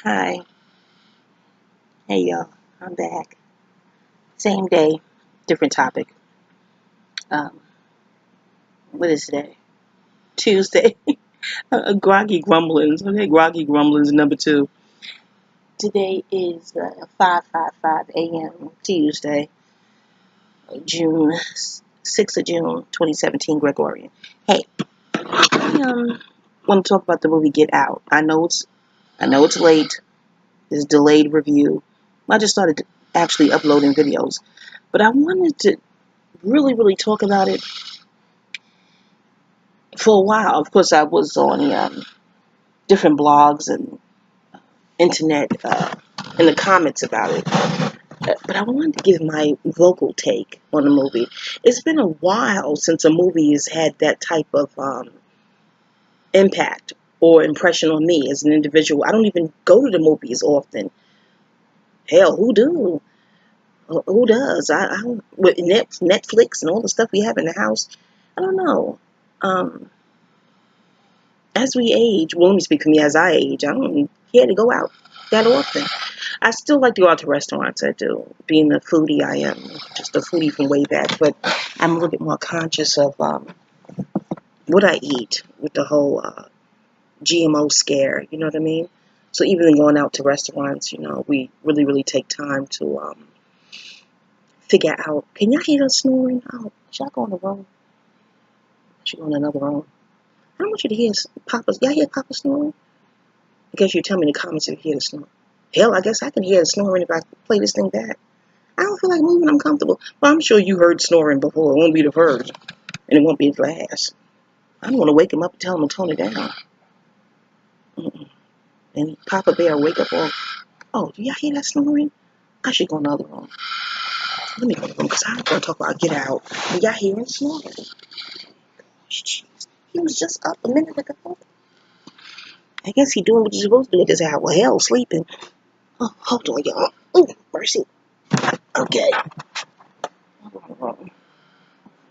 Hi. Hey y'all. I'm back. Same day, different topic. Um, what is today? Tuesday. Groggy Grumblings. Okay, Groggy Grumblings #2. Today is 5:55 a.m. Tuesday, June 6th of June 2017 Gregorian. Hey, I want to talk about the movie Get Out. I know it's late. It's delayed review. I just started actually uploading videos, but I wanted to really talk about it for a while. Of course, I was on different blogs and internet in the comments about it. But I wanted to give my vocal take on the movie. It's been a while since a movie has had that type of impact or impression on me as an individual. I don't even go to the movies often. Hell, who do? Who does? I don't, with Netflix and all the stuff we have in the house. I don't know. Um, as we age, well, let me speak for me. As I age, I don't care to go out that often. I still like to go out to restaurants. I do. Being a foodie, I am just a foodie from way back. But I'm a little bit more conscious of what I eat with the whole GMO scare. You know what I mean? So even going out to restaurants, we really take time to figure out. Can y'all hear us snoring? Oh, should I go in the room? Should I go in another room? I don't want you to hear Papa. Y'all hear Papa snoring? Because you tell me in the comments if you hear the snoring. Hell, I guess I can hear the snoring if I play this thing back. I don't feel like moving. I'm comfortable. Well, I'm sure you heard snoring before. It won't be the first, and it won't be the last. I don't want to wake him up and tell him to tone it down. And Papa Bear wake up all, oh, do y'all hear that snoring? I should go in the other room. Let me go in the room because I'm going to talk about Get Out. Do y'all hearing snoring? Jeez. He was just up a minute ago. I guess he doing what he's supposed to do at this hour. Hell, sleeping. Oh, hold on, y'all. Oh, mercy. Okay. I'm going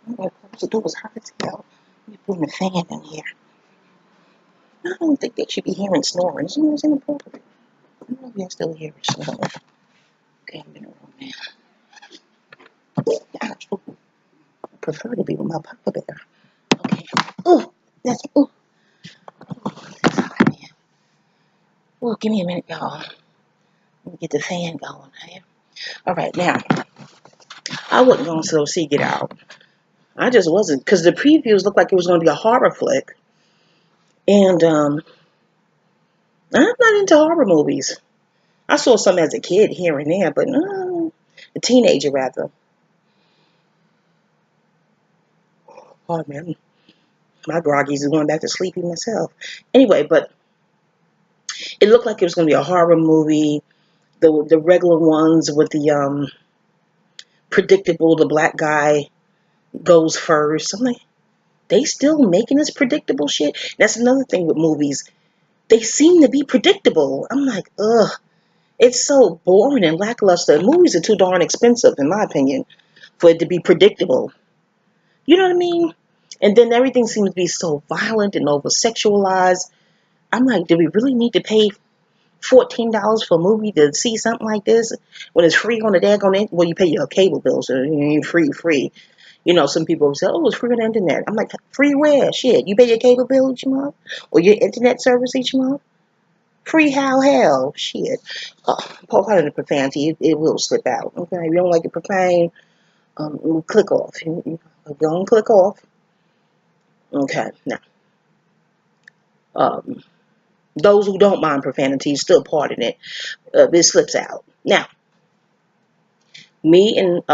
to close the door. It's hot as hell. Let me bring the fan in here. I don't think they should be hearing snoring. Snoring's inappropriate. I don't know if y'all still hearing snoring. Okay, I'm in the room now. Gosh, I prefer to be with my Papa Bear. Okay. Oh, that's, oh, that's hot, man. Oh, give me a minute, y'all. Let me get the fan going here. All right, now, I wasn't going to see Get Out. I just wasn't, because the previews looked like it was going to be a horror flick. And I'm not into horror movies. I saw some as a kid here and there, but a teenager rather. Oh man, my groggies is going back to sleeping myself. Anyway, but it looked like it was going to be a horror movie. The regular ones with the predictable. The black guy goes first. I'm like, they still making this predictable shit. That's another thing with movies. They seem to be predictable. I'm like, ugh. It's so boring and lackluster. Movies are too darn expensive, in my opinion, for it to be predictable. You know what I mean? And then everything seems to be so violent and over sexualized. I'm like, do we really need to pay $14 for a movie to see something like this when it's free on the daggone? Well, you pay your cable bill, so it ain't free. Some people say, oh, it's free on the internet. I'm like, free where? Shit, you pay your cable bill each month? Or your internet service each month? Free how hell? Shit. Part of the profanity, it will slip out. Okay, if you don't like it profane, click off. Don't click off. Okay, now, um, those who don't mind profanity still pardon it. It slips out. Now, me and,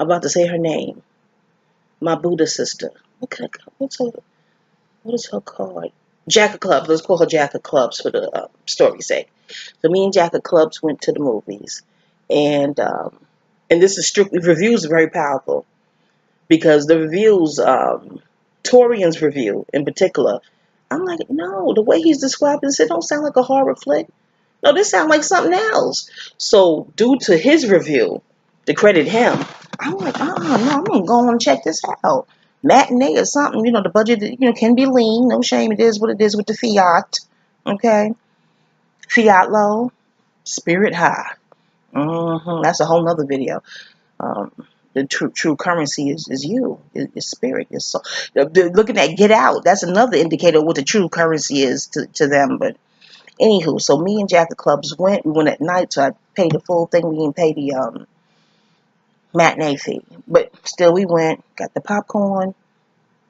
I'm about to say her name, my Buddha sister. What is her called? Jack of Clubs. Let's call her Jack of Clubs for the story's sake. So me and Jack of Clubs went to the movies, and this is strictly reviews are very powerful because the reviews, Torian's review in particular, I'm like, no, the way he's describing this, it don't sound like a horror flick. No, this sounds like something else. So due to his review, to credit him, I'm like, no, I'm gonna go and check this out. Matinee or something, the budget, can be lean. No shame, it is what it is with the fiat. Okay. Fiat low, spirit high. That's a whole nother video. Um, the true currency is you, is spirit, is soul. Looking at Get Out, that's another indicator of what the true currency is to them. But anywho, so me and Jack of Clubs went. We went at night, so I paid the full thing. We didn't pay the matinee fee, but still we went. Got the popcorn,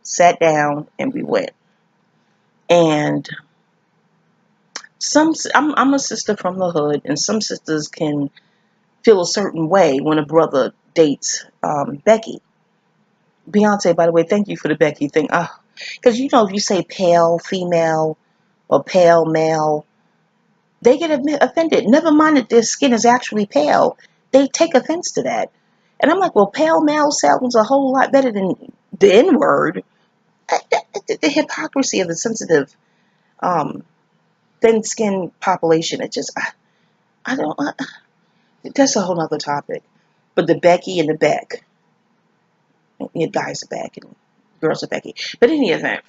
sat down, and we went. And I'm a sister from the hood, and some sisters can feel a certain way when a brother dates Becky. Beyonce, by the way, thank you for the Becky thing. Because if you say pale female or pale male, they get offended. Never mind that their skin is actually pale. They take offense to that. And I'm like, well, pale male sounds a whole lot better than the N word. The hypocrisy of the sensitive, thin skinned population. It just, I don't, that's a whole other topic. But the Becky and the Beck, guys are Beck and girls are Becky. But in any event,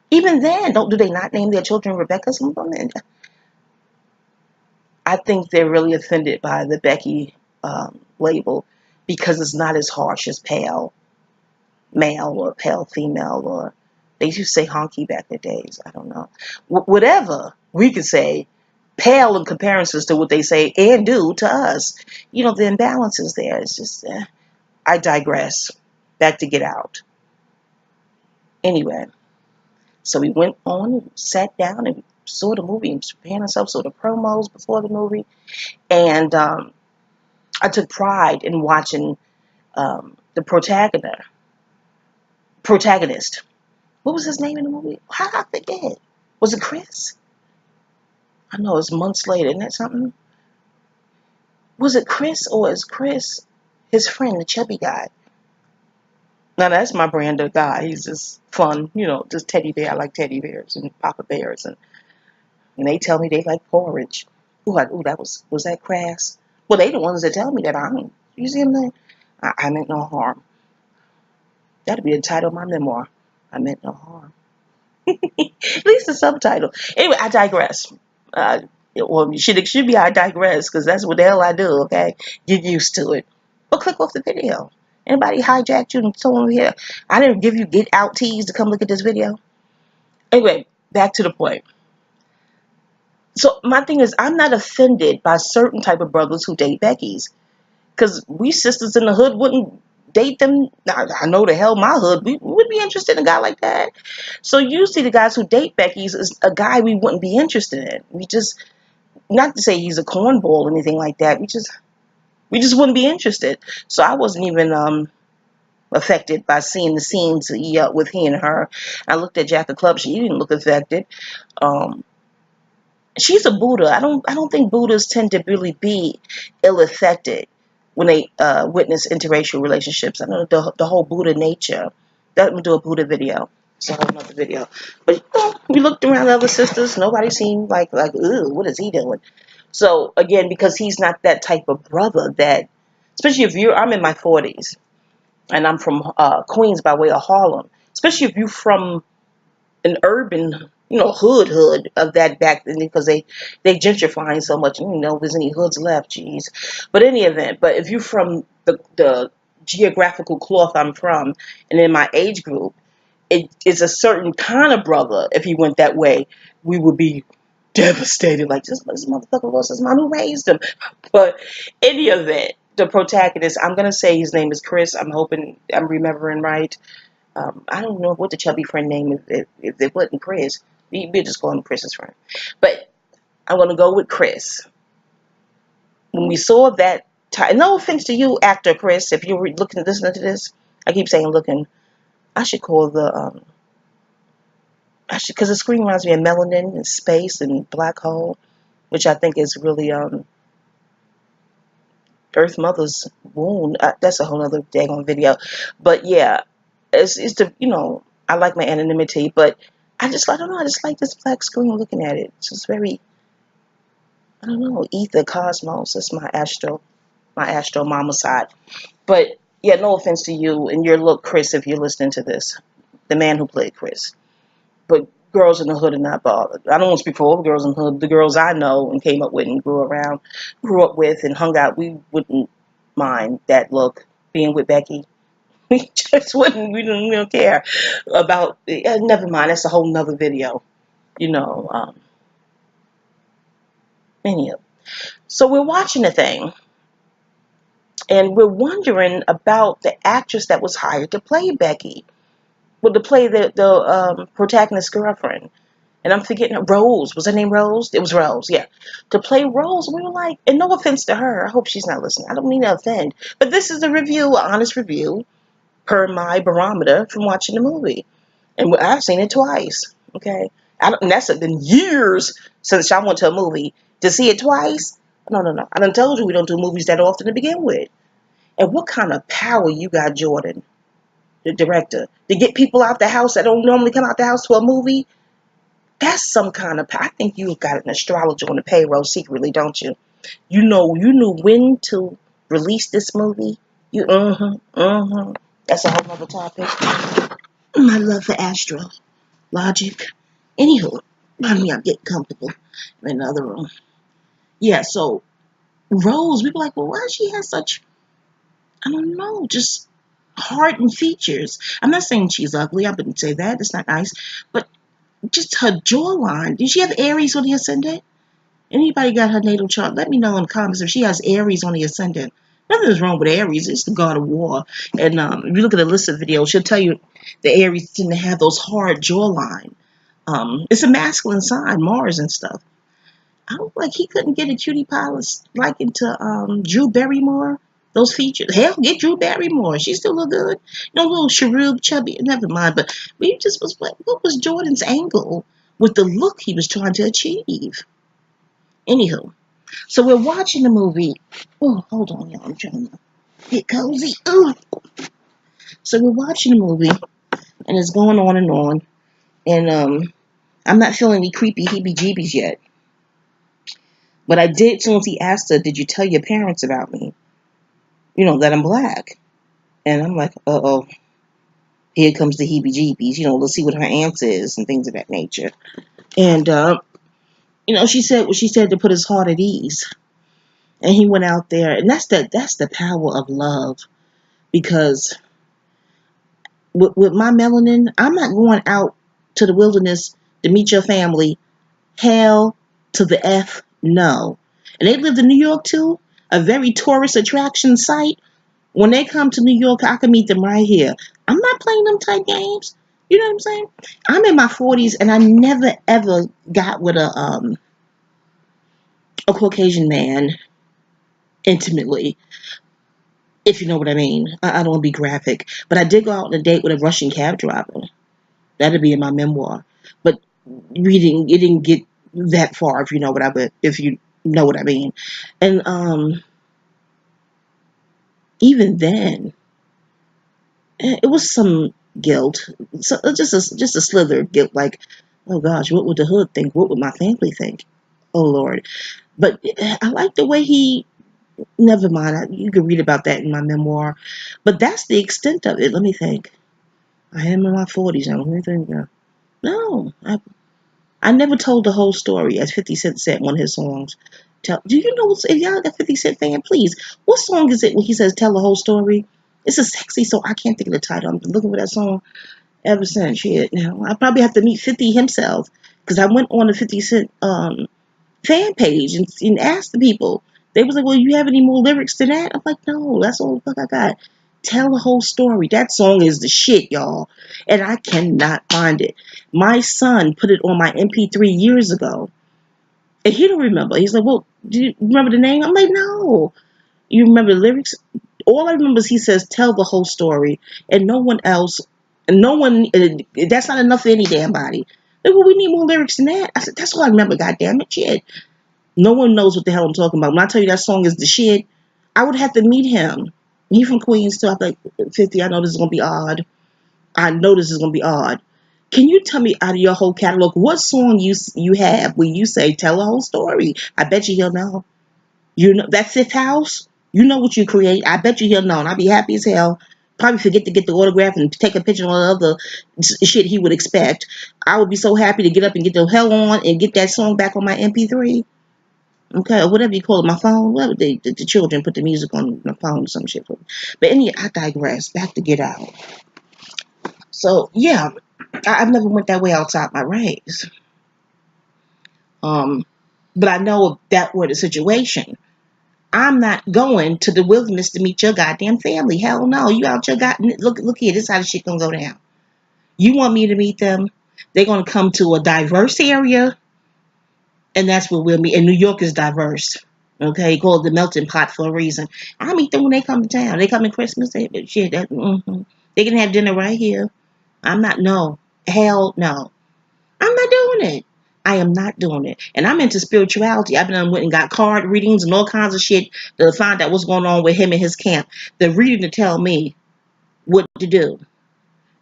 even then, do they not name their children Rebecca? Some of them, and I think they're really offended by the Becky label because it's not as harsh as pale male or pale female, or they used to say honky back in the days. I don't know. Whatever we could say, pale in comparisons to what they say and do to us. The imbalances there. It's just, I digress. Back to Get Out. Anyway, so we went on and sat down and saw the movie and prepared ourselves, saw the promos before the movie. And I took pride in watching the protagonist. What was his name in the movie? How did I forget? Was it Chris? I know it's months later. Isn't that something? Was it Chris, or is Chris his friend, the chubby guy? Now that's my brand of guy. He's just fun, just teddy bear. I like teddy bears and papa bears, and they tell me they like porridge. Ooh, was that crass? Well, they the ones that tell me that. You see what I'm saying? I meant no harm. That'd be the title of my memoir. I meant no harm. At least the subtitle. Anyway, I digress. Well, it should be I digress, because that's what the hell I do, okay? Get used to it. But click off the video. Anybody hijacked you and told me here? I didn't give you Get Out teas to come look at this video. Anyway, back to the point. So my thing is, I'm not offended by certain type of brothers who date Beckys, because we sisters in the hood wouldn't date them. I know the hell my hood, we would be interested in a guy like that. So usually the guys who date Becky's is a guy we wouldn't be interested in. We just, not to say he's a cornball or anything like that, we just wouldn't be interested. So I wasn't even affected by seeing the scenes with he and her. I looked at Jack of Clubs. She didn't look affected. She's a Buddha. I don't think Buddhas tend to really be ill affected when they witness interracial relationships. I know the whole Buddha nature. That would do a Buddha video. It's a whole other video. But we looked around the other sisters. Nobody seemed like, ooh, what is he doing? So again, because he's not that type of brother that, especially if I'm in my 40s and I'm from Queens by way of Harlem. Especially if you're from an urban, hood of that back then, because they gentrifying so much. There's any hoods left, jeez. But in any event, but if you're from the geographical cloth I'm from, and in my age group, it is a certain kind of brother. If he went that way, we would be devastated. Like, this motherfucker lost his mom, who raised him. But in any event, the protagonist, I'm gonna say his name is Chris. I'm hoping I'm remembering right. I don't know what the chubby friend name is. If it wasn't Chris, we'll just call him Chris's friend. But I'm going to go with Chris. When we saw that time, no offense to you, actor Chris, if you're listening to this, I keep saying looking, I should call because the screen reminds me of Melanin and Space and Black Hole, which I think is really Earth Mother's wound. That's a whole other daggone video. But yeah, it's the, I like my anonymity, but I don't know, I just like this black screen looking at it. It's just very, I don't know, ether, cosmos. That's my astro mama side. But yeah, no offense to you and your look, Chris, if you're listening to this, the man who played Chris. But girls in the hood are not bothered. I don't want to speak for all the girls in the hood. The girls I know and came up with and grew up with and hung out, we wouldn't mind that look, being with Becky. We just wouldn't, we don't care about, never mind, that's a whole nother video, you know. Anyhow. So we're watching the thing, and we're wondering about the actress that was hired to play Becky, well, to play the protagonist's girlfriend. And I'm forgetting her, Rose. Was her name Rose? It was Rose, yeah. To play Rose, we were like, and no offense to her, I hope she's not listening. I don't mean to offend, but this is a review, an honest review, per my barometer from watching the movie. And I've seen it twice, okay? And that's been years since I went to a movie to see it twice. No, no, no. I done told you we don't do movies that often to begin with. And what kind of power you got, Jordan, the director, to get people out the house that don't normally come out the house for a movie? That's some kind of, I think you've got an astrologer on the payroll secretly, don't you? You knew when to release this movie. That's a whole other topic. My love for astrologic. Anywho, pardon me, I'm getting comfortable in another room. Yeah, so Rose, we were like, well, why does she have such, I don't know, just heart and features? I'm not saying she's ugly. I wouldn't say that. It's not nice. But just her jawline. Did she have Aries on the ascendant? Anybody got her natal chart? Let me know in the comments if she has Aries on the ascendant. Nothing is wrong with Aries. It's the god of war. And if you look at the list of videos, she'll tell you the Aries tend to have those hard jawline. It's a masculine sign, Mars and stuff. I don't like he couldn't get a cutie pie like into Drew Barrymore. Those features. Hell, get Drew Barrymore. She still look good. No little cherub, chubby. Never mind. But we just was like, what was Jordan's angle with the look he was trying to achieve? Anywho, so we're watching the movie. Oh, hold on, y'all. I'm trying to get cozy. Ugh. So we're watching the movie, and it's going on and on. And I'm not feeling any creepy heebie-jeebies yet. But I did as soon as he asked her, did you tell your parents about me? You know, that I'm black. And I'm like, uh-oh. Here comes the heebie-jeebies. You know, let's see what her answer is and things of that nature. And, you know, she said what she said to put his heart at ease. And he went out there. And that's the power of love. Because with my melanin, I'm not going out to the wilderness to meet your family. Hell to the F no. And they lived in New York too, a very tourist attraction site. When they come to New York, I can meet them right here. I'm not playing them type games. You know what I'm saying? I'm in my 40s and I never ever got with a Caucasian man intimately, if you know what I mean. I don't want to be graphic, but I did go out on a date with a Russian cab driver. That'd be in my memoir. But it didn't get that far, if you know what I mean. And even then, it was some guilt, so just a slither of guilt, like, oh gosh, what would the hood think? What would my family think? Oh Lord. But I like the way he, never mind, you can read about that in my memoir, but that's the extent of it. Let me think. I am in my 40s now. Let me think now. No, I never told the whole story, as 50 Cent said in one of his songs. Do you know, if y'all a 50 Cent fan, please, what song is it when he says tell the whole story? It's a sexy song. I can't think of the title. I'm looking for that song ever since. Shit. Now, I probably have to meet 50 himself, because I went on the 50 Cent fan page and asked the people. They was like, well, you have any more lyrics to that? I'm like, no, that's all the fuck I got. Tell the whole story. That song is the shit, y'all. And I cannot find it. My son put it on my MP3 years ago. And he don't remember. He's like, well, do you remember the name? I'm like, no. You remember the lyrics? All I remember is he says, tell the whole story. And no one else, that's not enough for any damn body. Like, well, we need more lyrics than that. I said, that's all I remember, goddammit, shit. No one knows what the hell I'm talking about. When I tell you that song is the shit, I would have to meet him. He from Queens too. I'm like, 50, I know this is going to be odd. Can you tell me out of your whole catalog, what song you have where you say, tell the whole story? I bet you he'll know. You know, that Fifth House, you know what you create. I bet you he'll know. And I'll be happy as hell Probably forget to get the autograph and take a picture of all the other shit he would expect. I would be so happy to get up and get the hell on and get that song back on my MP3. Okay, or whatever you call it, my phone. Whatever the children put the music on my phone or some shit. But anyway, I digress. Back to Get Out. So yeah, I've never went that way outside my race. But I know if that were the situation, I'm not going to the wilderness to meet your goddamn family. Hell no, you out your goddamn look here. This is how the shit gonna go down. You want me to meet them? They're gonna come to a diverse area, and that's where we'll meet. And New York is diverse. Okay, called the melting pot for a reason. I meet them when they come to town. They come in Christmas. Shit, they can have dinner right here. I'm not. No, hell no. I'm not doing it. I am not doing it. And I'm into spirituality. I've been went and got card readings and all kinds of shit to find out what's going on with him and his camp. The reading to tell me what to do.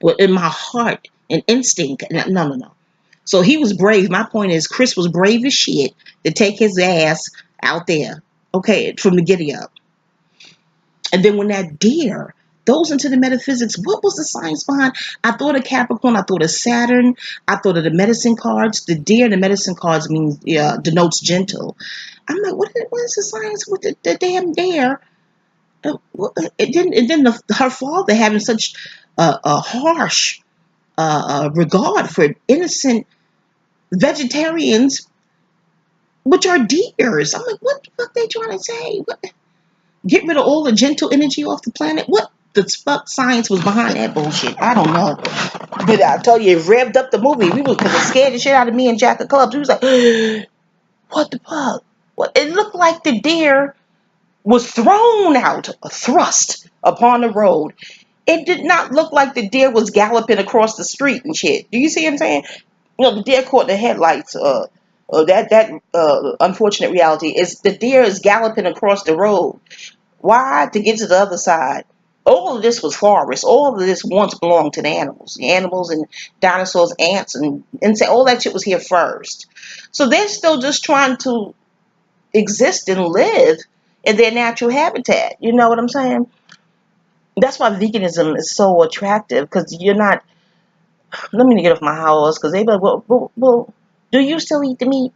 But in my heart and instinct, no. So he was brave. My point is, Chris was brave as shit to take his ass out there. Okay, from the giddy up. And then when that deer goes into the metaphysics, what was the science behind? I thought of Capricorn, I thought of Saturn, I thought of the medicine cards. The deer in the medicine cards means denotes gentle. I'm like, what is the science with the damn deer? And then her father having such a harsh regard for innocent vegetarians, which are deers. I'm like, what the fuck they trying to say? What? Get rid of all the gentle energy off the planet? What the fuck science was behind that bullshit? I don't know. But I tell you, it revved up the movie. We was cause it scared the shit out of me and Jack of Clubs. We was like, what the fuck? What? It looked like the deer was thrown out, thrust upon the road. It did not look like the deer was galloping across the street and shit. Do you see what I'm saying? You know, the deer caught the headlights. That unfortunate reality is the deer is galloping across the road. Why? To get to the other side. All of this was forest. All of this once belonged to the animals. The animals and dinosaurs, ants, and insects. All that shit was here first. So they're still just trying to exist and live in their natural habitat. You know what I'm saying? That's why veganism is so attractive, because you're not. Let me get off my horse, because they be like, well, do you still eat the meat?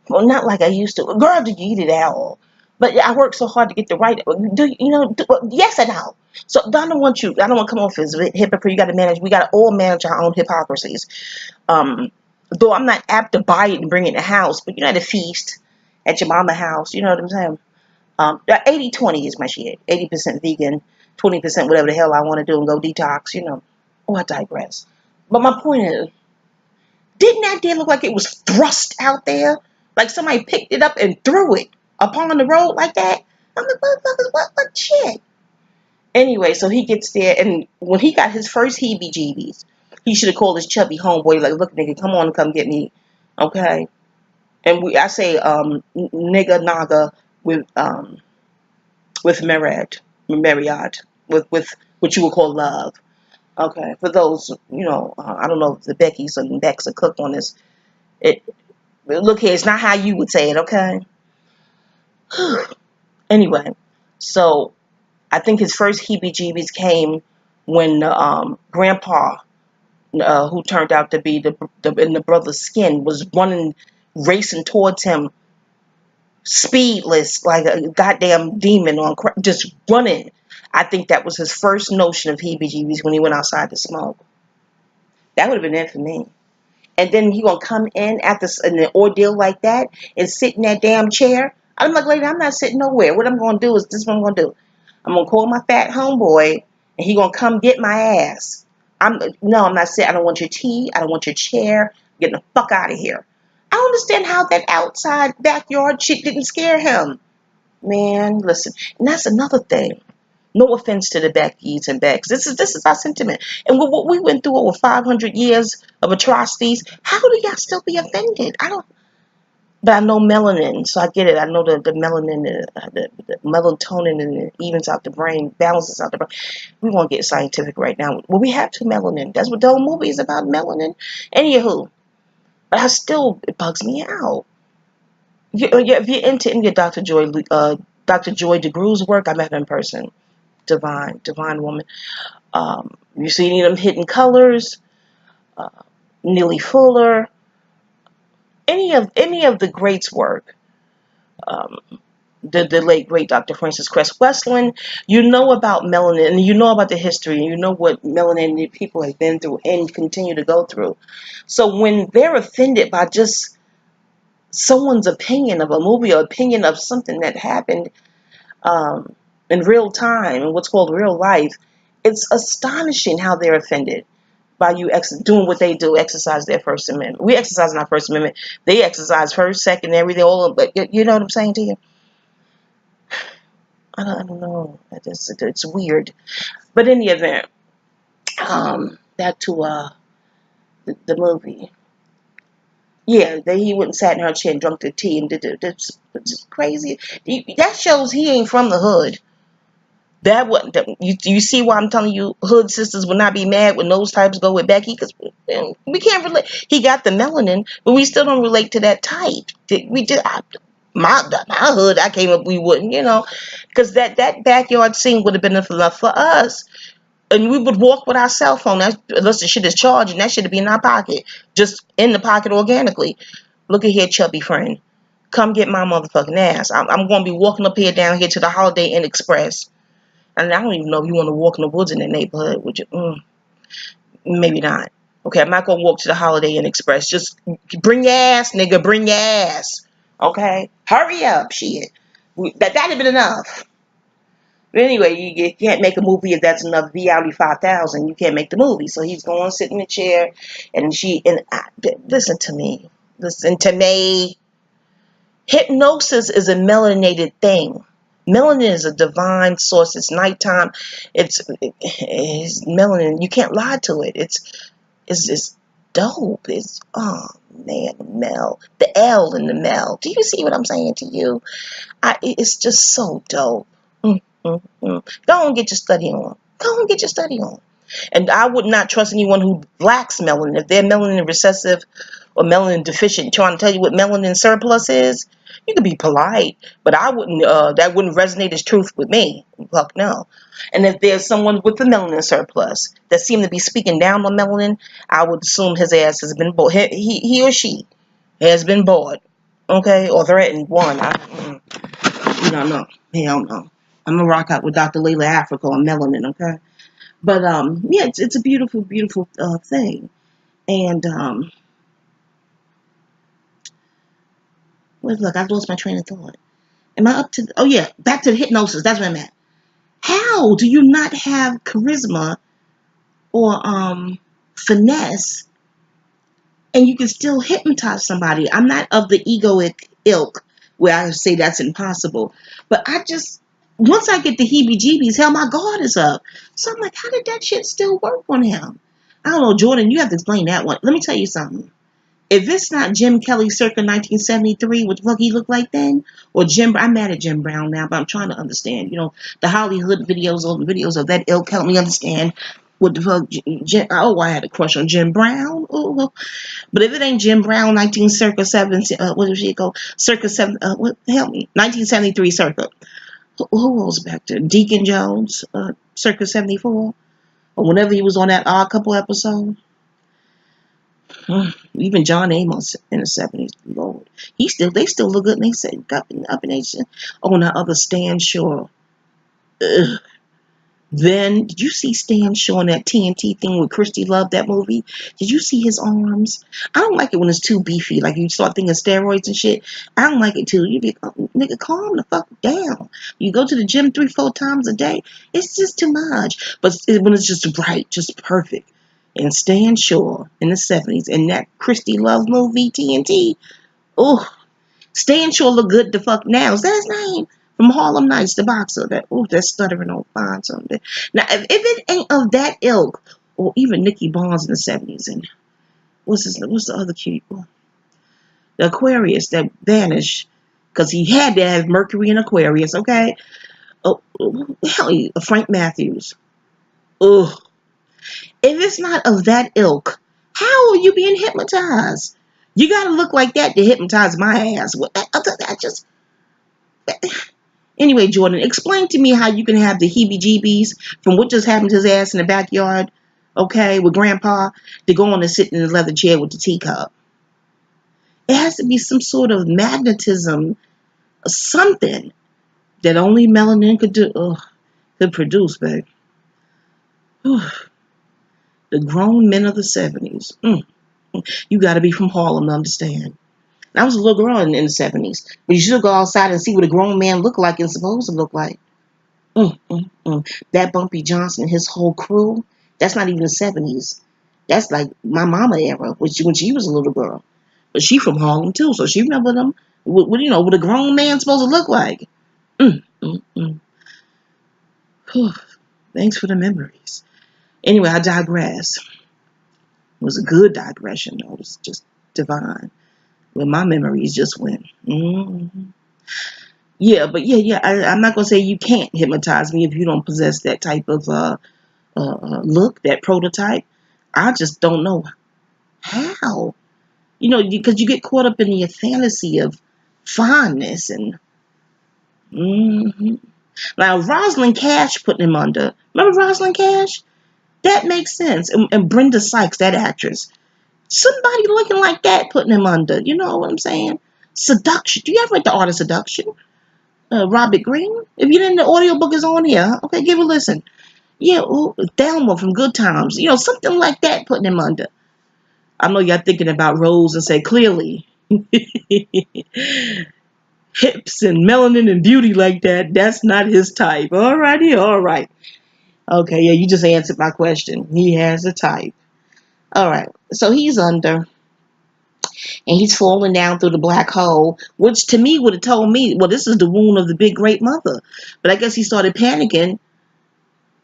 Well, not like I used to. Girl, do you eat it at all? But I work so hard to get the right. Yes and no. So I don't want to come off as a hypocrite. You got to manage. We got to all manage our own hypocrisies. Though I'm not apt to buy it and bring it in the house, but you know, at a feast at your mama house, you know what I'm saying? 80-20 is my shit. 80% vegan, 20% whatever the hell I want to do and go detox. You know. Oh, I digress. But my point is, didn't that deer look like it was thrust out there? Like somebody picked it up and threw it upon the road like that? I'm like, motherfuckers, what shit? Anyway, so he gets there, and when he got his first heebie-jeebies, he should have called his chubby homeboy, like, look, nigga, come on and come get me, okay? And I say nigga naga with Marriott, with what you would call love. Okay, for those, I don't know if the Beckys and Becks are cooked on this. Look here, it's not how you would say it, okay? Anyway, so I think his first heebie-jeebies came when Grandpa, who turned out to be in the brother's skin, was racing towards him, speedless, like a goddamn demon just running. I think that was his first notion of heebie-jeebies when he went outside to smoke. That would have been it for me. And then he gonna come in after an ordeal like that and sit in that damn chair. I'm like, lady, I'm not sitting nowhere. What I'm gonna do is this is what I'm gonna do. I'm gonna call my fat homeboy and he gonna come get my ass. I'm not sitting. I don't want your tea. I don't want your chair. I'm getting the fuck out of here. I don't understand how that outside backyard shit didn't scare him. Man, listen. And that's another thing. No offense to the Beckys and Becks. This is our sentiment. And what we went through over 500 years of atrocities, how do y'all still be offended? But I know melanin, so I get it. I know the melanin, the melatonin, and it evens out the brain, balances out the brain. We won't get scientific right now. Well, we have to melanin. That's what the whole movie is about, melanin. Anywho, but it bugs me out. If you're into any of Dr. Joy DeGrew's work, I met her in person. Divine woman. You see any of them hidden colors, uh, Neely Fuller, any of the greats work. Um, the late great Dr. Francis Cress Westland, you know about melanin, and you know about the history, and you know what melanated people have been through and continue to go through. So when they're offended by just someone's opinion of a movie or opinion of something that happened um, in real time and what's called real life, it's astonishing how they're offended by you doing what they do, exercise their First Amendment. We exercise our First Amendment. They exercise first, second, everything, all of it. But you know what I'm saying to you? I don't know. It's weird. But in the event, back to the movie. Yeah, he went and sat in her chair and drunk the tea and did it's crazy. That shows he ain't from the hood. That what you see why I'm telling you, hood sisters will not be mad when those types go with Becky, because we can't relate. He got the melanin, but we still don't relate to that type. We did my hood. I came up, we wouldn't, because that backyard scene would have been enough for us, and we would walk with our cell phone. Unless the shit is charged, and that should be in our pocket, just in the pocket organically. Look at here, chubby friend. Come get my motherfucking ass. I'm going to be walking up here down here to the Holiday Inn Express. And I don't even know if you want to walk in the woods in that neighborhood. Would you? Maybe not. Okay, I'm not going to walk to the Holiday Inn Express. Just bring your ass, nigga. Bring your ass. Okay? Hurry up, shit. That'd have been enough. But anyway, you can't make a movie if that's enough Viality 5000. You can't make the movie. So he's going to sit in the chair, and listen to me. Listen to me. Hypnosis is a melanated thing. Melanin is a divine source. It's nighttime. It's melanin. You can't lie to it. It's dope. It's, oh man, the L in the Mel. Do you see what I'm saying to you? It's just so dope. Go and get your study on. Go and get your study on. And I would not trust anyone who lacks melanin. If they're melanin recessive or melanin deficient, trying to tell you what melanin surplus is, you could be polite, but I wouldn't. That wouldn't resonate as truth with me. Fuck no. And if there's someone with the melanin surplus that seem to be speaking down on melanin, I would assume his ass has been bored. He or she has been bored, okay, or threatened. No. Hell no. I'm gonna rock out with Dr. Layla Africa on melanin, okay? But yeah, it's a beautiful, beautiful thing. And look, I've lost my train of thought. Am I up to? Oh yeah, back to the hypnosis. That's where I'm at. How do you not have charisma or finesse, and you can still hypnotize somebody? I'm not of the egoic ilk where I say that's impossible, but once I get the heebie-jeebies, hell, my guard is up. So I'm like, how did that shit still work on him? I don't know, Jordan. You have to explain that one. Let me tell you something. If it's not Jim Kelly circa 1973, what the fuck he looked like then? Or I'm mad at Jim Brown now, but I'm trying to understand. The Hollywood videos, all the videos of that ilk help me understand what the fuck. I had a crush on Jim Brown. Ooh. But if it ain't Jim Brown, 19 circa 7, what did she go? Circa 7, what, help me? 1973 circa. Who goes back to Deacon Jones, circa 74? Or whenever he was on that Odd Couple episode. Even John Amos in the 70s, Lord, they still look good. And they say up in age. Oh, and that other Stan Shaw. Ugh. Then did you see Stan Shaw in that TNT thing with Christy Love? That movie? Did you see his arms? I don't like it when it's too beefy. Like you start thinking steroids and shit. I don't like it too. You be nigga, calm the fuck down. You go to the gym 3-4 times a day. It's just too much. But when it's just right, just perfect. And Stan Shaw in the 70s in that Christy Love movie TNT. Oh, Stan Shaw look good the fuck now. Is that his name? From Harlem Nights, the boxer. That stuttering on fine something. Now, if it ain't of that ilk, or even Nicky Barnes in the 70s, and what's the other cute one? The Aquarius that vanished because he had to have Mercury in Aquarius. Okay. Oh, hell, Frank Matthews. Ugh. If it's not of that ilk, how are you being hypnotized? You gotta look like that to hypnotize my ass. It Anyway, Jordan, explain to me how you can have the heebie-jeebies from what just happened to his ass in the backyard, okay, with Grandpa, to go on and sit in the leather chair with the teacup. It has to be some sort of magnetism, something that only melanin could do, could produce, babe. The grown men of the 70s. You got to be from Harlem to understand. I was a little girl in the 70s, but you should go outside and see what a grown man looked like and supposed to look like. That Bumpy Johnson, his whole crew, that's not even the 70s. That's like my mama era, when she was a little girl. But she from Harlem too, so she remember them. What a grown man supposed to look like. Mm, mm, mm. Thanks for the memories. Anyway, I digress. It was a good digression, though. It was just divine. When my memories just went. Yeah, but yeah. I'm not gonna say you can't hypnotize me if you don't possess that type of look, that prototype. I just don't know how. Because you get caught up in the fantasy of fondness and. Now Rosalind Cash putting him under. Remember Rosalind Cash? That makes sense. And Brenda Sykes, that actress. Somebody looking like that putting him under. You know what I'm saying? Seduction. Do you ever read The Art of Seduction? Robert Greene? If you didn't, the audiobook is on here. Okay, give it a listen. Yeah, Thelma from Good Times. Something like that putting him under. I know y'all thinking about Rose and say, clearly. Hips and melanin and beauty like that, that's not his type. Alrighty, all right. Okay, yeah, you just answered my question. He has a type. All right, so he's under. And he's falling down through the black hole, which to me would have told me, well, this is the wound of the big great mother. But I guess he started panicking.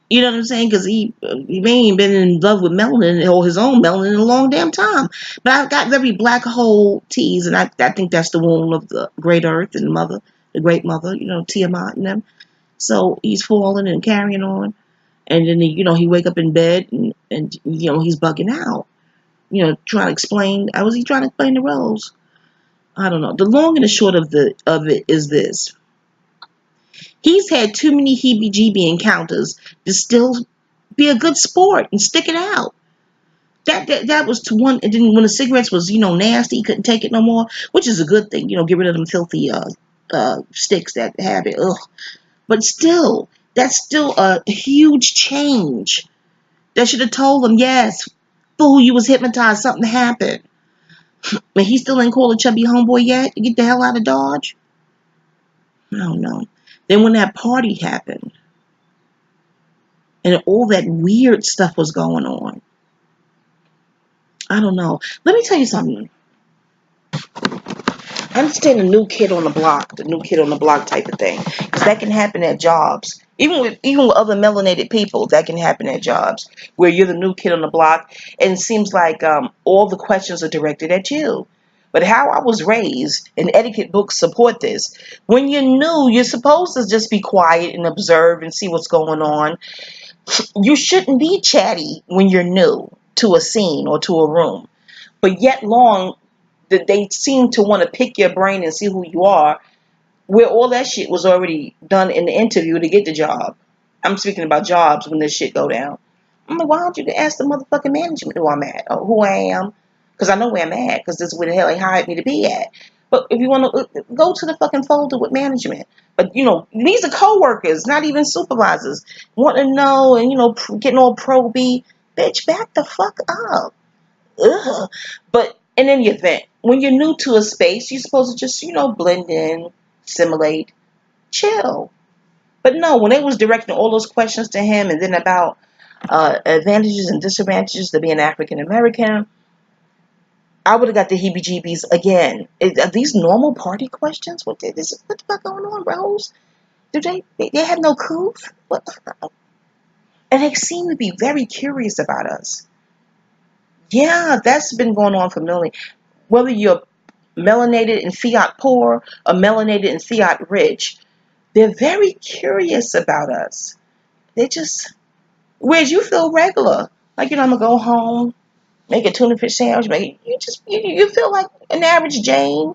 You know what I'm saying? Because he ain't been in love with melanin or his own melanin in a long damn time. But I've got very black hole teas, and I think that's the wound of the great earth and mother, the great mother, Tiamat and them. So he's falling and carrying on. And then, he wake up in bed and he's bugging out. Trying to explain. Was he trying to explain the Rose? I don't know. The long and the short of it is this. He's had too many heebie-jeebie encounters to still be a good sport and stick it out. That was to one. And then when the cigarettes was nasty, he couldn't take it no more, which is a good thing. Get rid of them filthy sticks that have it. Ugh. But still, that's still a huge change. That should have told him, yes, fool, you was hypnotized. Something happened. But he still ain't called a chubby homeboy yet. Get the hell out of Dodge. I don't know. Then when that party happened, and all that weird stuff was going on, I don't know. Let me tell you something. I understand the new kid on the block type of thing, because that can happen at jobs. Even with other melanated people, that can happen at jobs where you're the new kid on the block, and it seems like all the questions are directed at you. But how I was raised, and etiquette books support this, when you're new, you're supposed to just be quiet and observe and see what's going on. You shouldn't be chatty when you're new to a scene or to a room. But yet long, they seem to want to pick your brain and see who you are, where all that shit was already done in the interview to get the job. I'm speaking about jobs when this shit go down. I'm like, why don't you ask the motherfucking management who I'm at or who I am? Because I know where I'm at, because this is where the hell they hired me to be at. But if you want to go to the fucking folder with management. But, these are co-workers, not even supervisors. Want to know and, getting all pro-B. Bitch, back the fuck up. Ugh. But in any event, when you're new to a space, you're supposed to just, blend in, assimilate, chill. But no, when they was directing all those questions to him and then about advantages and disadvantages to being African American, I would have got the heebie-jeebies again. Are these normal party questions? What the fuck going on, Rose? Do they have no clue? What? And they seem to be very curious about us. Yeah, that's been going on for millions. Whether you're melanated and fiat poor or melanated and fiat rich, they're very curious about us. They just, whereas you feel regular. Like, I'm going to go home, make a tuna fish sandwich. You feel like an average Jane.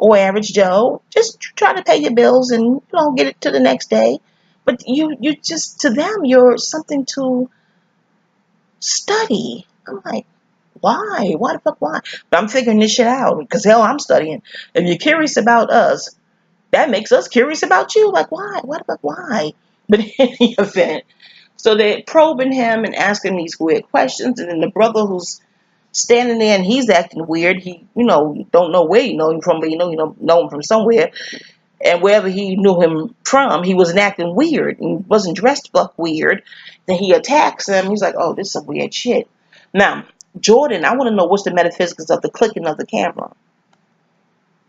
or average Joe, just trying to pay your bills and get it to the next day. But you just, to them, you're something to study. I'm like, why? Why the fuck? Why? But I'm figuring this shit out because hell, I'm studying. If you're curious about us, that makes us curious about you. Like, why? Why the fuck? Why? But in any event, so they're probing him and asking these weird questions, and then the brother who's standing there and he's acting weird. He, don't know where you know him from, but you know him from somewhere. And wherever he knew him from, he wasn't acting weird and wasn't dressed fuck weird. Then he attacks him. He's like, oh, this is some weird shit. Now, Jordan, I want to know what's the metaphysics of the clicking of the camera.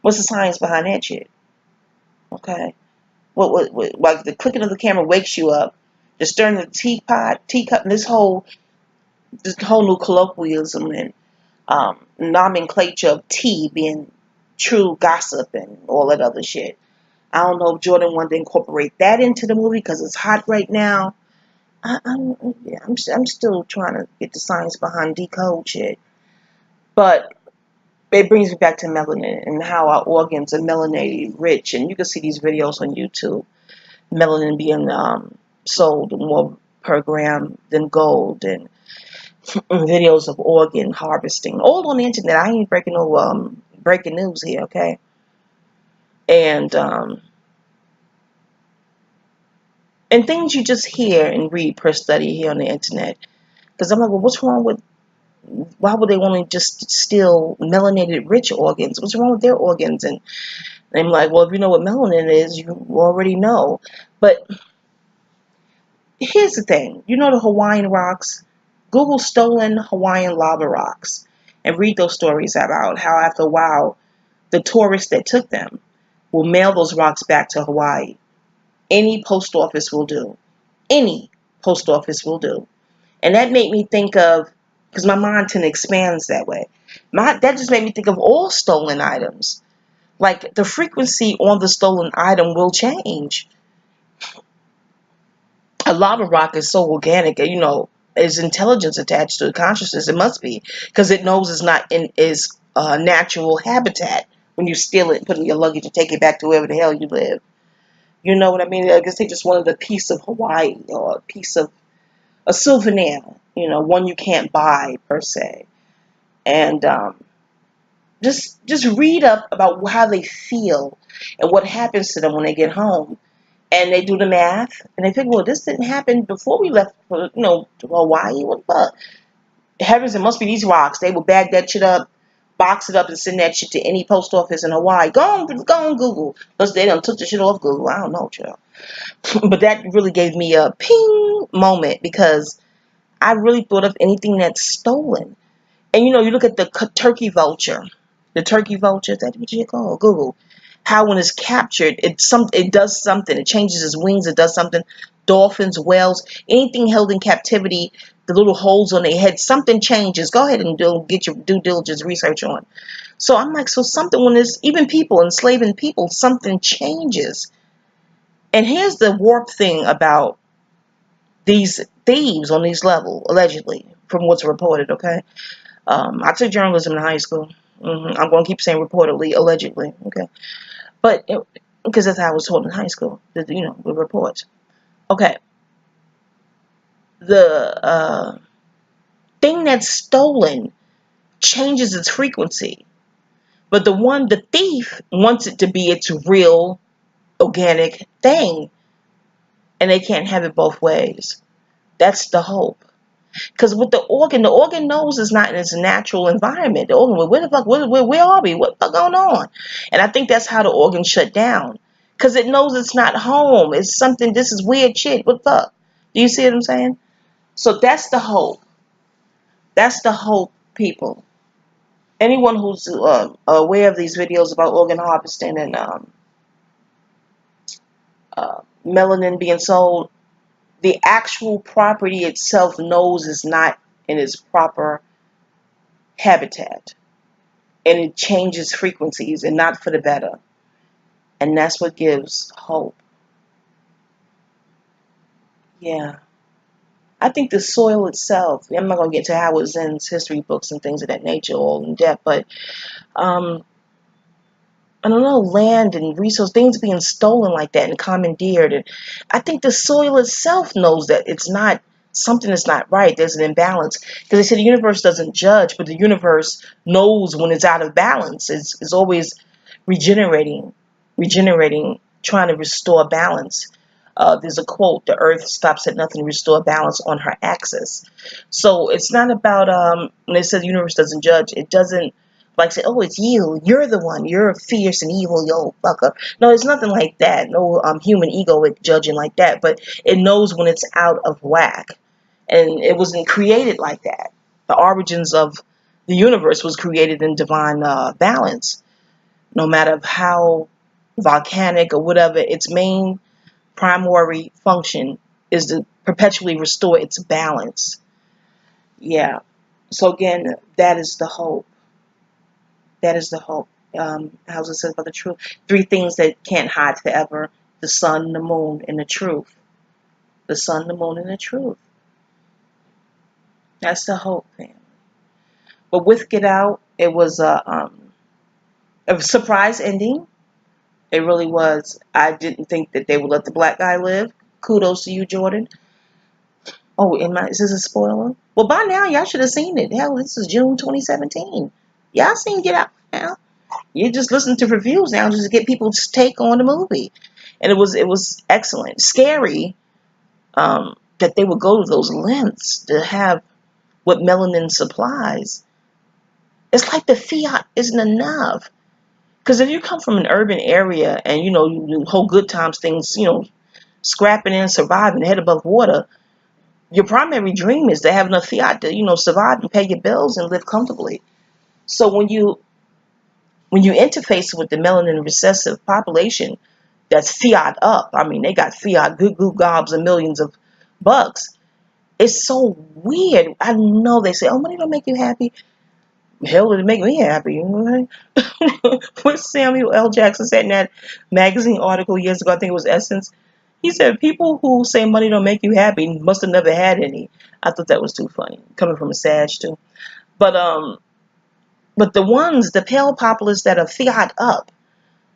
What's the science behind that shit? Okay. What like the clicking of the camera wakes you up. The stirring of the teacup, and this whole new colloquialism and nomenclature of tea being true gossip and all that other shit. I don't know if Jordan wanted to incorporate that into the movie because it's hot right now. I'm still trying to get the science behind decode shit. But it brings me back to melanin and how our organs are melanated rich. And you can see these videos on YouTube. Melanin being sold more per gram than gold. And videos of organ harvesting. All on the internet. I ain't breaking no breaking news here, okay? And things you just hear and read per study here on the internet. Because I'm like, well, what's wrong with, why would they only just steal melanated rich organs? What's wrong with their organs? And I'm like, well, if you know what melanin is, you already know. But here's the thing. You know the Hawaiian rocks? Google stolen Hawaiian lava rocks and read those stories about how after a while, the tourists that took them will mail those rocks back to Hawaii. Any post office will do. Any post office will do. And that made me think of, because my mind tend to expands that way. That just made me think of all stolen items. Like the frequency on the stolen item will change. A lava rock is so organic, is intelligence attached to the consciousness. It must be, because it knows it's not in its natural habitat when you steal it and put it in your luggage and take it back to wherever the hell you live. You know what I mean? I guess they just wanted a piece of Hawaii or a piece of a souvenir, one you can't buy per se. And just read up about how they feel and what happens to them when they get home. And they do the math and they figure, well, this didn't happen before we left for, to Hawaii. What the fuck? Heavens, it must be these rocks. They will bag that shit up, box it up, and send that shit to any post office in Hawaii. Go on Google. Plus, they done took the shit off Google. I don't know, child. But that really gave me a ping moment because I really thought of anything that's stolen. And you look at the turkey vulture. The turkey vulture, is that what you call? Google. How when it's captured, it does something. It changes its wings. It does something. Dolphins, whales, anything held in captivity, the little holes on their head, something changes. Go ahead and get your due diligence research on. So I'm like, so something when there's even people enslaving people, something changes. And here's the warped thing about these thieves on these levels, allegedly, from what's reported, okay? I took journalism in high school. I'm going to keep saying reportedly, allegedly, okay? But, because that's how I was taught in high school, the reports. Okay. The thing that's stolen changes its frequency. But the thief wants it to be its real organic thing. And they can't have it both ways. That's the hope. Because with the organ knows it's not in its natural environment. The organ, where the fuck, where are we? What the fuck going on? And I think that's how the organ shut down. Because it knows it's not home. It's something, this is weird shit. What the fuck? Do you see what I'm saying? So that's the hope. That's the hope, people. Anyone who's aware of these videos about organ harvesting and melanin being sold, the actual property itself knows it's not in its proper habitat. And it changes frequencies and not for the better. And that's what gives hope. Yeah. I think the soil itself, I'm not going to get to Howard Zinn's history books and things of that nature all in depth, but I don't know, land and resource things being stolen like that and commandeered. And I think the soil itself knows that it's not something that's not right. There's an imbalance because they say the universe doesn't judge, but the universe knows when it's out of balance. It's always regenerating, regenerating, trying to restore balance. There's a quote: "The Earth stops at nothing to restore balance on her axis." So it's not about when they say the universe doesn't judge. It doesn't like say, "Oh, it's you. You're the one. You're fierce and evil, yo fucker." No, it's nothing like that. No human ego judging like that. But it knows when it's out of whack, and it wasn't created like that. The origins of the universe was created in divine balance. No matter how volcanic or whatever, its main primary function is to perpetually restore its balance. Yeah. So again, that is the hope. That is the hope. How's it says about the truth? Three things that can't hide forever: the sun, the moon, and the truth. The sun, the moon, and the truth. That's the hope, family. But with Get Out, it was a surprise ending. It really was. I didn't think that they would let the black guy live. Kudos to you, Jordan. Oh, is this a spoiler? Well, by now, y'all should have seen it. Hell, this is June 2017. Y'all seen Get Out now. You just listen to reviews now just to get people's take on the movie. And it was excellent. Scary that they would go to those lengths to have what melanin supplies. It's like the fiat isn't enough. Because if you come from an urban area and, you do whole good times things, scrapping and surviving, head above water, your primary dream is to have enough fiat to, survive and pay your bills and live comfortably. So when you interface with the melanin recessive population that's fiat up, I mean, they got fiat goo gobs and millions of bucks. It's so weird. I know they say, oh, money don't make you happy. Hell, it'd make me happy. You know what Samuel L. Jackson said in that magazine article years ago, I think it was Essence. He said, people who say money don't make you happy must have never had any. I thought that was too funny, coming from a Sag too. But the pale populace that are fiat up,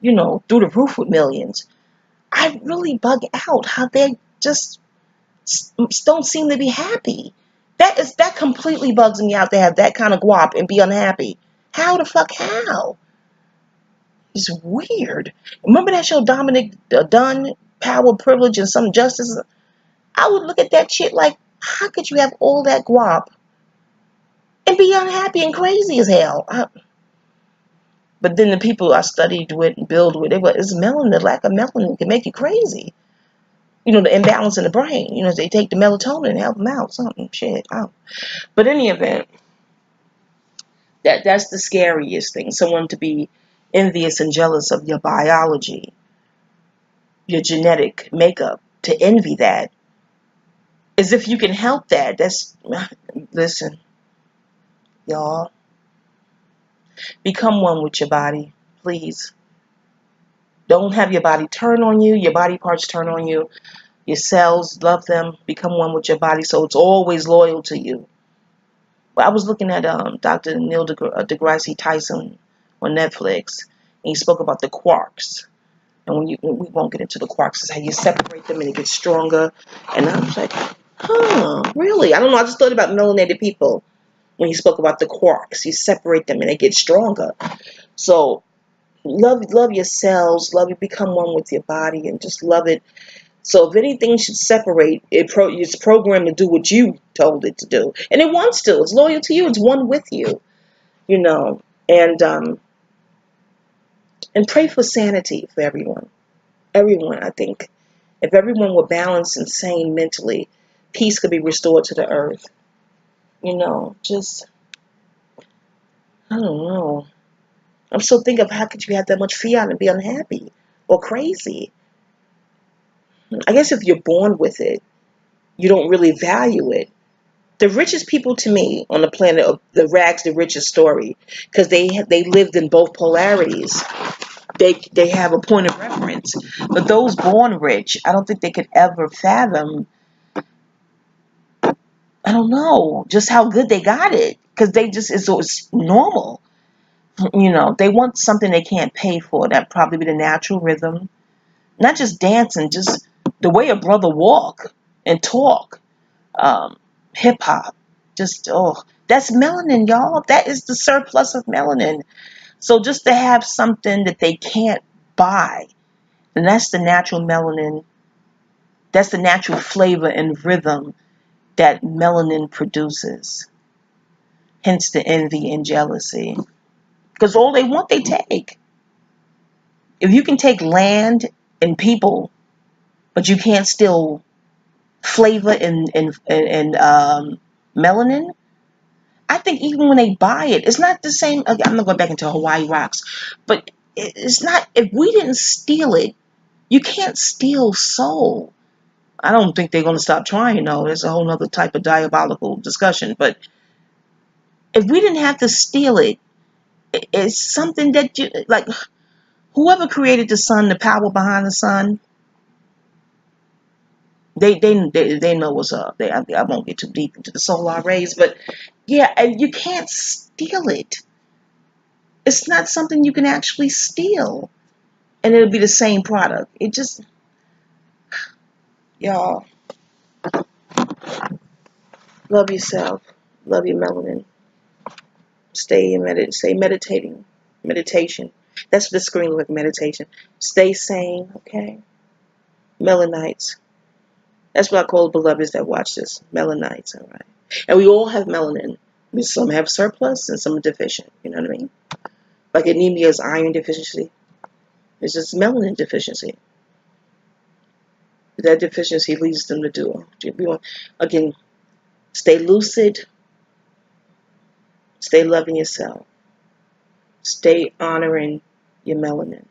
through the roof with millions, I really bug out how they just don't seem to be happy. That completely bugs me out to have that kind of guap and be unhappy. How the fuck how? It's weird. Remember that show Dominic Dunn, Power, Privilege, and Some Justice? I would look at that shit like, how could you have all that guap and be unhappy and crazy as hell? But then the people I studied with and build with, it's melanin. The lack of melanin can make you crazy. The imbalance in the brain. They take the melatonin and help them out. Something shit. But in any event, that's the scariest thing. Someone to be envious and jealous of your biology, your genetic makeup, to envy that, as if you can help that. Listen, y'all, become one with your body, please. Don't have your body turn on you, your body parts turn on you, your cells, love them, become one with your body so it's always loyal to you. Well, I was looking at Dr. Neil deGrasse Tyson on Netflix, and he spoke about the quarks. And we won't get into the quarks, it's how you separate them and it gets stronger. And I was like, really? I don't know. I just thought about melanated people when he spoke about the quarks. You separate them and they get stronger. So love your cells, love it, become one with your body, and just love it. So if anything should separate, it's programmed to do what you told it to do, and it wants to. It's loyal to you. It's one with you, and pray for sanity for everyone. Everyone, I think, if everyone were balanced and sane mentally, peace could be restored to the earth. Just I don't know. I'm still thinking of how could you have that much fiat and be unhappy or crazy. I guess if you're born with it, you don't really value it. The richest people to me on the planet are the rags to riches story, because they lived in both polarities. They have a point of reference. But those born rich, I don't think they could ever fathom, I don't know, just how good they got it, because it's normal They want something they can't pay for. That'd probably be the natural rhythm. Not just dancing, just the way a brother walk and talk. Hip hop. Just, that's melanin, y'all. That is the surplus of melanin. So just to have something that they can't buy, and that's the natural melanin, that's the natural flavor and rhythm that melanin produces. Hence the envy and jealousy. Because all they want, they take. If you can take land and people, but you can't steal flavor and melanin, I think even when they buy it, it's not the same. I'm not going back into Hawaii Rocks, but it's not. If we didn't steal it, you can't steal soul. I don't think they're going to stop trying, though. It's a whole other type of diabolical discussion. But if we didn't have to steal it, it's something that you like. Whoever created the sun, the power behind the sun, they know what's up. I won't get too deep into the solar rays, but yeah, you can't steal it. It's not something you can actually steal, and it'll be the same product. It just, y'all, love yourself, love your melanin. Stay meditating, meditation. That's what the screen like, meditation. Stay sane, okay? Melanites. That's what I call the beloveds that watch this. Melanites, all right? And we all have melanin. Some have surplus and some are deficient. You know what I mean? Like anemia is iron deficiency. It's just melanin deficiency. That deficiency leads them to do. Again, stay lucid. Stay loving yourself. Stay honoring your melanin.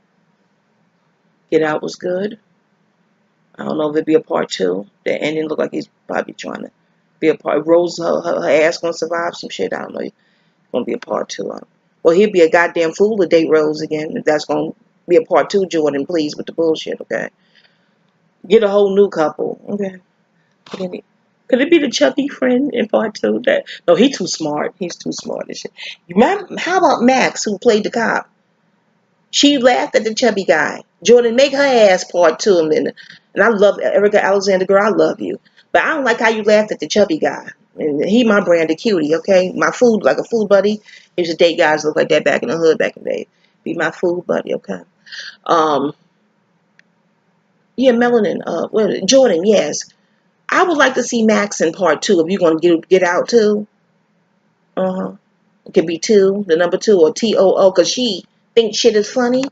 Get Out was good. I don't know if it'd be a part two. The ending looked like he's probably trying to be a part. Rose, her ass gonna survive some shit. I don't know. It's gonna be a part two. Well, he'd be a goddamn fool to date Rose again. If that's gonna be a part two, Jordan, please, with the bullshit, okay? Get a whole new couple, okay? Could it be the chubby friend in part two? No, he's too smart. He's too smart and shit. How about Max, who played the cop? She laughed at the chubby guy. Jordan, make her ass part two. And I love Erica Alexander, girl, I love you. But I don't like how you laughed at the chubby guy. And he my brand of cutie, okay? My food, like a food buddy. He used to date guys look like that back in the hood back in the day. Be my food buddy, okay? Yeah, melanin. Jordan, yes. I would like to see Max in part two. If you're going to get out too. It could be two, the number two, or TOO, because she thinks shit is funny.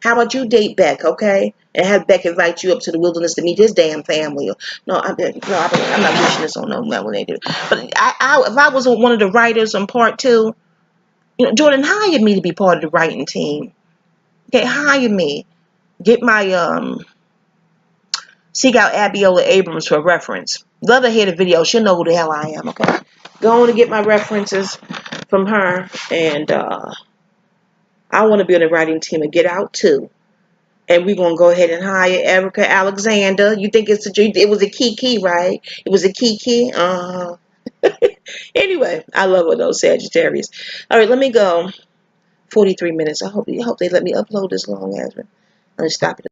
How about you date Beck, okay? And have Beck invite you up to the wilderness to meet his damn family. No, I'm not wishing this on no melanated. But if I was one of the writers on part two, Jordan hired me to be part of the writing team. Okay, hire me. Get my seek out Abiola Abrams for reference. Let her hear the video. She'll know who the hell I am, okay? Go on and get my references from her, and I want to be on the writing team and Get Out too. And we're gonna go ahead and hire Erica Alexander. You think it was a Kiki, right? It was a Kiki. Anyway, I love her though, Sagittarius. All right, let me go. 43 minutes. I hope they let me upload this long, Aspen. Let me stop it.